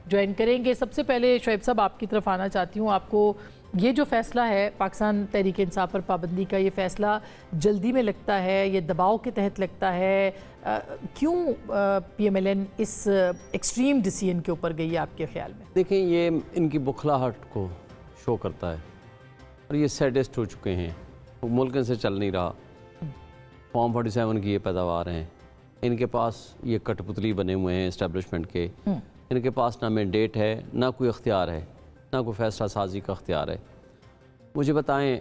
Join करेंगे। सबसे पहले शोएब साहब आपकी तरफ आना चाहती हूँ। आपको ये जो फ़ैसला है पाकिस्तान तहरीक इंसाफ पर पाबंदी का, ये फ़ैसला जल्दी में लगता है, ये दबाव के तहत लगता है, क्यों PMLN इस एक्सट्रीम डिसीजन के ऊपर गई है आपके ख्याल में? देखें, ये इनकी बुखलाहट को शो करता है और ये सैडेस्ट हो चुके हैं। मुल्क से चल नहीं रहा। फॉर्म 47 की ये पैदावार हैं, इनके पास ये कठपुतली बने हुए हैं इस्टेब्लिशमेंट के। इनके पास ना मैंडेट है, ना कोई अख्तियार है, ना कोई फैसला साजी का अख्तियार है। मुझे बताएं,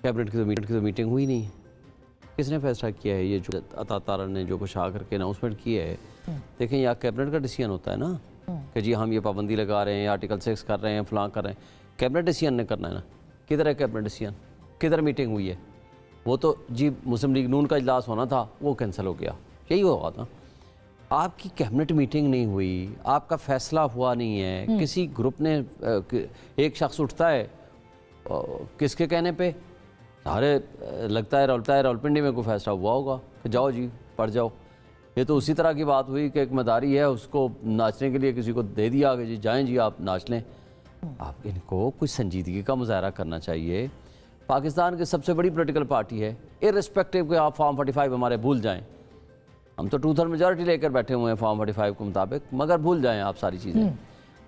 कैबिनेट की तो मीटिंग हुई नहीं, किसने फैसला किया है? ये जो अता तारा ने जो कुछ आकर के अनाउंसमेंट किया है, देखें यहाँ कैबिनेट का डिसीजन होता है ना कि जी हम ये पाबंदी लगा रहे हैं, आर्टिकल 6 कर रहे हैं, फलां कर रहे हैं। कैबिनेट डिसीजन ने करना है ना। किधर है कैबिनेट डिसीजन? किधर मीटिंग हुई है? वो तो जी मुस्लिम लीग नून का इजलास होना था, वो कैंसिल हो गया, यही होगा था। आपकी कैबिनेट मीटिंग नहीं हुई, आपका फैसला हुआ नहीं है, किसी ग्रुप ने एक शख्स उठता है किसके कहने पे, सारे लगता है रावलपिंडी में कोई फैसला हुआ होगा कि जाओ जी पढ़ जाओ। ये तो उसी तरह की बात हुई कि एक मदारी है, उसको नाचने के लिए किसी को दे दिया कि जी जाएँ जी आप नाच लें। आप इनको कुछ संजीदगी का मुजाहरा करना चाहिए। पाकिस्तान की सबसे बड़ी पॉलिटिकल पार्टी है, इर्रिस्पेक्टिव कि आप फॉर्म 45 हमारे भूल जाएं। हम तो 2/3 मेजॉरिटी लेकर बैठे हुए हैं फॉर्म 45 के मुताबिक, मगर भूल जाएं आप सारी चीज़ें।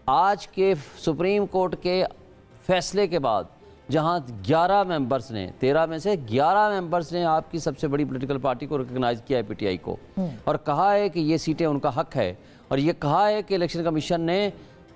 आज के सुप्रीम कोर्ट के फैसले के बाद जहां 11 मेंबर्स ने, 13 में से 11 मेंबर्स ने आपकी सबसे बड़ी पॉलिटिकल पार्टी को रिकग्नाइज किया है, PTI को, और कहा है कि ये सीटें उनका हक है, और ये कहा है कि इलेक्शन कमीशन ने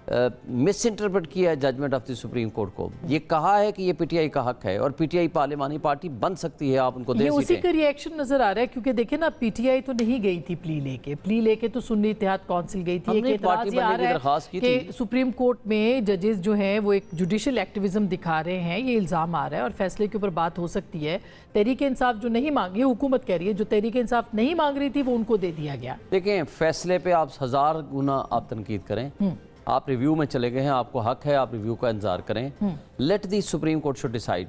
मिस इंटरप्रेट किया है judgement of the supreme court को। ये कहा है कि ये PTI का हक है और PTI पार्लिमानी पार्टी बन सकती है, आप उनको दे। ये उसी का रिएक्शन नजर आ रहा है, क्योंकि देखें ना, PTI तो नहीं गई थी प्ली लेके तो सुन्नी इत्तेहाद काउंसिल गई थी। एक एतराज ये आ रहा है कि सुप्रीम कोर्ट में जजेस जो हैं वो एक जुडिशल एक्टिविज्म दिखा रहे हैं, ये इल्ज़ाम आ रहा है, और फैसले के ऊपर बात हो सकती है। तहरीक इंसाफ जो नहीं मांगी, हुकूमत कह रही है, जो तहरीक इंसाफ नहीं मांग रही थी वो उनको दे दिया गया। देखें, फैसले पे आप 1000 गुना आप तनकीद करें, आप रिव्यू में चले गए हैं, आपको हक है, आप रिव्यू का इंतजार करें। Let the supreme court should decide.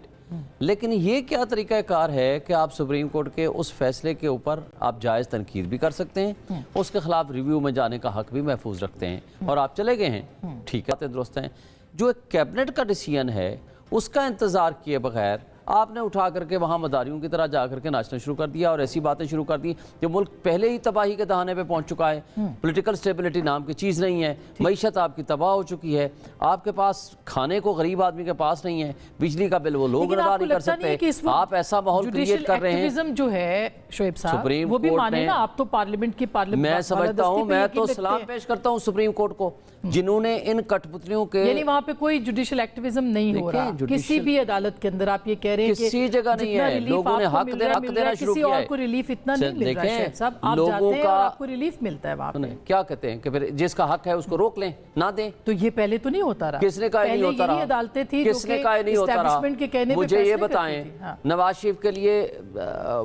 लेकिन ये क्या तरीका कार है कि आप सुप्रीम कोर्ट के उस फैसले के ऊपर आप जायज़ तनकीद भी कर सकते हैं, उसके खिलाफ रिव्यू में जाने का हक भी महफूज रखते हैं, और आप चले गए हैं, ठीक है, दुरुस्त हैं। जो एक कैबिनेट का डिसीजन है उसका इंतज़ार किए बगैर आपने उठा करके वहाँ मदारियों की तरह जा करके नाचना शुरू कर दिया और ऐसी बातें शुरू कर दी जो मुल्क पहले ही तबाही के दहाने पे पहुँच चुका है। पॉलिटिकल स्टेबिलिटी नाम की चीज़ नहीं है, मईशत आपकी तबाह हो चुकी है, आपके पास खाने को गरीब आदमी के पास नहीं है, बिजली का बिल वो लोग अदा नहीं कर सकते। आप ऐसा माहौल क्रिएट कर रहे हैं जो है शोएब साहब, सुप्रीम वो भी माने ना, आप तो पार्लियामेंट की मैं समझता हूँ, मैं तो सलाम पेश करता हूँ सुप्रीम कोर्ट को, जिन्होंने इन कठपुतलियों के, यानी वहाँ पे कोई जुडिशल एक्टिविज्म नहीं हो रहा किसी भी अदालत के अंदर। आप ये कह रहे हैं किसी जगह नहीं है, लोगों ने हक देना शुरू किया है। किसी और को रिलीफ इतना नहीं मिल रहा है साहब, आप जाते हैं और आपको रिलीफ मिलता है वहाँ पे। क्या कहते हैं कि फिर जिसका हक है उसको रोक लें, ना दें। तो ये पहले तो नहीं होता रहा, किसने कहा नहीं होता रहा? अदालतें थी, किसने कहा नहीं होता रहा? मुझे ये बताएं, नवाज शरीफ के लिए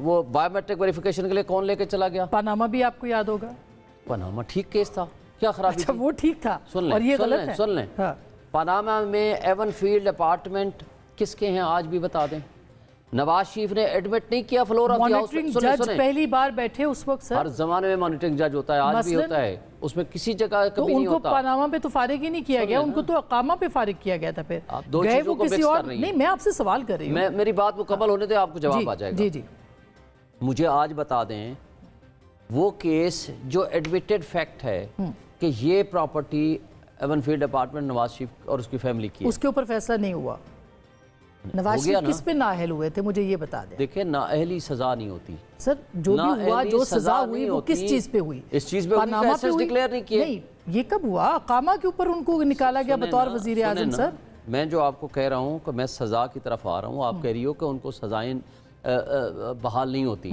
वो बायोमेट्रिक वेरिफिकेशन के लिए कौन लेके चला गया? पनामा भी आपको याद होगा, पनामा ठीक केस था, क्या खराबी थी? वो ठीक था, और ये गलत है। सुन लें, पनामा में एवन फील्ड अपार्टमेंट किसके हैं आज भी बता दें। नवाज शरीफ ने एडमिट नहीं किया फ्लोर ऑफ द हाउस। जज पहली बार बैठे उस वक्त सर, हर जमाने में मॉनिटरिंग जज होता है, आज भी होता है, उसमें किसी जगह कभी नहीं होता। उनको पनामा पे तो फारिग ही नहीं किया गया, उनको तो अकामा पे फारिग किया गया था। फिर आप दो चीजों को मिक्स कर रही हैं। नहीं, मैं आपसे सवाल कर रही हूं, मेरी बात मुकम्मल होने दे, आपको जवाब आ जाएगा। जी। मुझे आज बता दें वो केस जो एडमिटेड फैक्ट है कि ये property Avenfield apartment Nawaz Sharif और उसकी फैमिली की, उसके ऊपर फैसला नहीं हुआ। नवाज शरीफ किस पे नाअहल हुए थे, मुझे ये बता दें। देखिए, नाअहली सजा नहीं होती सर, जो भी हुआ, जो सजा हुई वो किस चीज पे हुई? इस चीज पे पनामा पे डिक्लेयर नहीं किए। नहीं, ये कब हुआ? अकामा के ऊपर उनको निकाला गया बतौर वजीर आजम। सर, मैं जो आपको कह रहा हूँ कि मैं सजा की तरफ आ रहा हूँ, आप कह रही हो कि उनको सजाएं बहाल नहीं होती।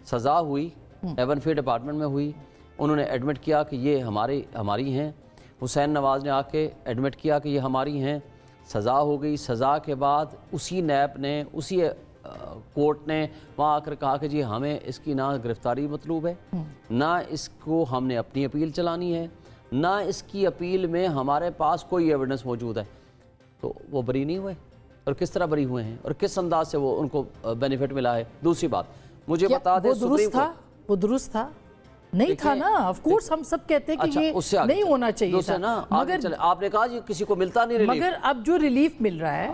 सजा हुई, एवन फील्ड अपार्टमेंट में हुई, उन्होंने एडमिट किया कि ये हमारी हैं। हुसैन नवाज ने आके एडमिट किया कि ये हमारी हैं, सज़ा हो गई। सज़ा के बाद उसी नैब ने, उसी कोर्ट ने वहाँ आकर कहा कि जी हमें इसकी ना गिरफ्तारी मतलूब है, ना इसको हमने अपनी अपील चलानी है, ना इसकी अपील में हमारे पास कोई एविडेंस मौजूद है। तो वो बरी नहीं हुए, और किस तरह बरी हुए हैं और किस अंदाज से वो उनको बेनिफिट मिला है। दूसरी बात मुझे बता दें, वो दुरुस्त था? नहीं था ना, ऑफ कोर्स हम सब कहते हैं कि ये नहीं होना चाहिए था, मगर आपने कहा ये किसी को मिलता नहीं रिलीफ, मगर अब जो रिलीफ मिल रहा है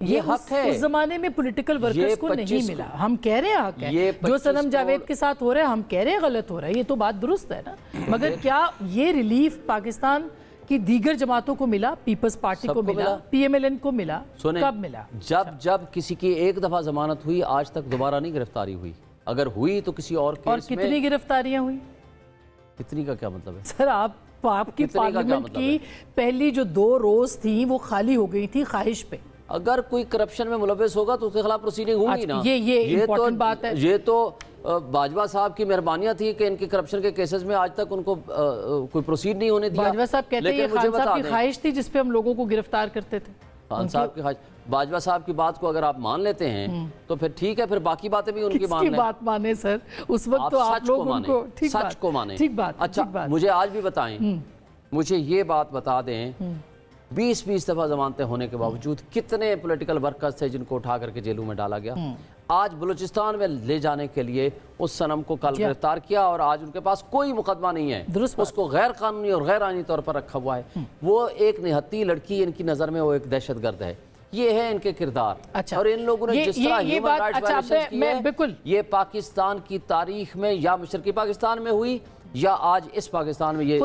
ये हक है। उस जमाने में पॉलिटिकल वर्कर्स को नहीं मिला, हम कह रहे हैं हक है। जो सनम जावेद के साथ हो रहा है हम कह रहे हैं गलत हो रहा है, ये तो बात दुरुस्त है ना, मगर क्या ये रिलीफ पाकिस्तान की दीगर जमातों को मिला, पीपल्स पार्टी को मिला, PMLN को मिला, कब मिला? जब किसी की एक दफा जमानत हुई, आज तक दोबारा नहीं गिरफ्तारी हुई, अगर हुई तो किसी और केस में। और कितनी गिरफ्तारियां हुई? कितनी का क्या मतलब है सर? आपकी पार्लियामेंट की पहली जो 2 रोज थी वो खाली हो गई थी ख्वाहिश पे। अगर कोई करप्शन में मुलव्वस होगा तो उसके खिलाफ प्रोसीडिंग होगी ना। ये इम्पोर्टेंट बात है। ये तो बाजवा साहब की मेहरबानियां थी कि इनके करप्शन के केसेस में आज तक उनको कोई प्रोसीड नहीं होने दिया। बाजवा साहब कहते हैं ये खान साहब की ख्वाहिश थी जिसपे हम लोगों को गिरफ्तार करते थे। खान साहब की ख्वाहिश, बाजवा साहब की बात को अगर आप मान लेते हैं तो फिर ठीक है, फिर बाकी बातें भी उनकी मान लें। बात माने सर, उस वक्त तो आप लोग उनको सच को माने। ठीक बात। अच्छा, मुझे आज भी बताएं, मुझे ये बात बता दें, 20 दफा जमानतें होने के बावजूद कितने पॉलिटिकल वर्कर्स थे जिनको उठा करके जेलों में डाला गया। आज बलूचिस्तान में ले जाने के लिए उस सनम को कल गिरफ्तार किया और आज उनके पास कोई मुकदमा नहीं है, उसको गैर कानूनी और गैर आईनी तौर पर रखा हुआ है। वो एक निहत्ती लड़की इनकी नजर में वो एक दहशतगर्द है। ये है इनके किरदार। अच्छा, और इन लोगों ने जिस तरह ह्यूमन राइट्स वायलेशंस की है, बिल्कुल ये पाकिस्तान की तारीख में या मशरकी पाकिस्तान में हुई या आज इस पाकिस्तान में ये